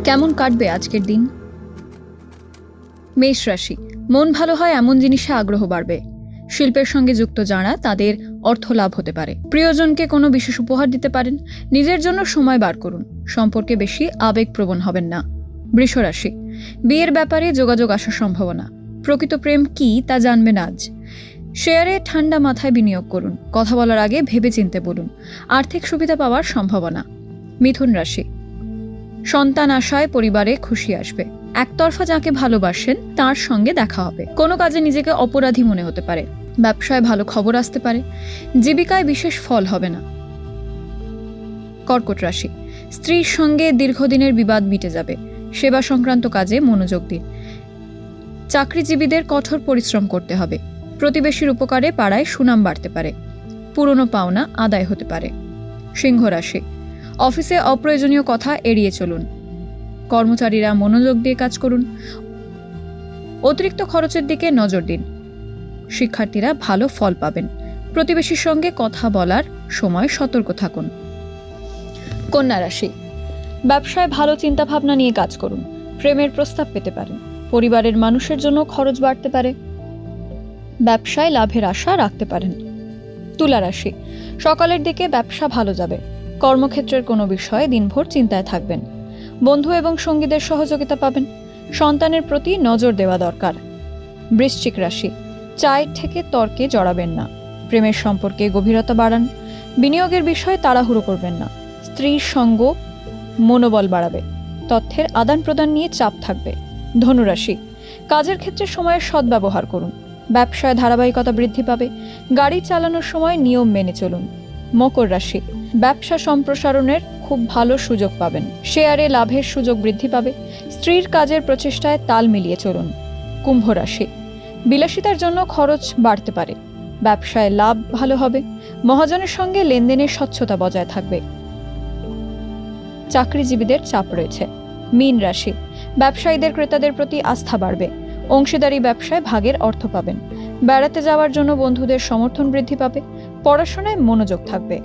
কেমন কাটবে আজকের দিন? মেষ রাশি, মন ভালো হয় এমন জিনিসে আগ্রহ বাড়বে। শিল্পের সঙ্গে যুক্ত যারা তাদের অর্থ লাভ হতে পারে। প্রিয়জনকে কোনো বিশেষ উপহার দিতে পারেন। নিজের জন্য সময় বার করুন। সম্পর্কে বেশি আবেগপ্রবণ হবেন না। বৃষ রাশি, বিয়ের ব্যাপারে যোগাযোগ আসার সম্ভাবনা। প্রকৃত প্রেম কি তা জানবেন আজ। শেয়ারে ঠান্ডা মাথায় বিনিয়োগ করুন। কথা বলার আগে ভেবেচিন্তে বলুন। আর্থিক সুবিধা পাওয়ার সম্ভাবনা। মিথুন রাশি, সন্তান আশায় পরিবারে খুশি আসবে। একতরফা যাকে ভালোবাসেন তার সঙ্গে দেখা হবে। কোনো কাজে নিজেকে অপরাধী মনে হতে পারে। ব্যবসায় ভালো খবর আসতে পারে। জীবিকায় বিশেষ ফল হবে না। কর্কট রাশি, স্ত্রীর সঙ্গে দীর্ঘদিনের বিবাদ মিটে যাবে। সেবা সংক্রান্ত কাজে মনোযোগ দিন। চাকরিজীবীদের কঠোর পরিশ্রম করতে হবে। প্রতিবেশীর উপকারে পাড়ায় সুনাম বাড়তে পারে। পুরনো পাওনা আদায় হতে পারে। সিংহ রাশি, অফিসে অপ্রয়োজনীয় কথা এড়িয়ে চলুন। কর্মচারীরা মনোযোগ দিয়ে কাজ করুন। অতিরিক্ত খরচের দিকে নজর দিন। শিক্ষার্থীরা ভালো ফল পাবেন। প্রতিবেশীর সঙ্গে কথা বলার সময় সতর্ক থাকুন। কন্যা রাশি, ব্যবসায় ভালো চিন্তাভাবনা নিয়ে কাজ করুন। প্রেমের প্রস্তাব পেতে পারেন। পরিবারের মানুষের জন্য খরচ বাড়তে পারে। ব্যবসায় লাভের আশা রাখতে পারেন। তুলা রাশি, সকালের দিকে ব্যবসা ভালো যাবে। কর্মক্ষেত্রের কোনো বিষয়ে দিনভর চিন্তায় থাকবেন। বন্ধু এবং সঙ্গীদের সহযোগিতা পাবেন। সন্তানের প্রতি নজর দেওয়া দরকার। বৃশ্চিক রাশি, চায়ের থেকে তর্কে জড়াবেন না। প্রেমের সম্পর্কে গভীরতা বাড়ান। বিনিয়োগের বিষয়ে তাড়াহুড়ো করবেন না। স্ত্রীর সঙ্গ মনোবল বাড়াবে। তথ্যের আদান প্রদান নিয়ে চাপ থাকবে। ধনুরাশি, কাজের ক্ষেত্রে সময়ের সদ্ব্যবহার করুন। ব্যবসায় ধারাবাহিকতা বৃদ্ধি পাবে। গাড়ি চালানোর সময় নিয়ম মেনে চলুন। মকর রাশি, ব্যবসা সম্প্রসারণের খুব ভালো সুযোগ পাবেন। শেয়ারে লাভের সুযোগ বৃদ্ধি পাবে। স্ত্রীর কাজের প্রচেষ্টায় তাল মিলিয়ে চলুন। কুম্ভ রাশি, বিলাসিতার জন্য খরচ বাড়তে পারে। ব্যবসায় লাভ ভালো হবে। মহাজনের সঙ্গে লেনদেনের স্বচ্ছতা বজায় থাকবে। চাকরিজীবীদের চাপ রয়েছে। মীন রাশি, ব্যবসায়ীদের ক্রেতাদের প্রতি আস্থা বাড়বে। অংশীদারি ব্যবসায় ভাগের অর্থ পাবেন। বেড়াতে যাওয়ার জন্য বন্ধুদের সমর্থন বৃদ্ধি পাবে। পড়াশোনায় মনোযোগ থাকবে।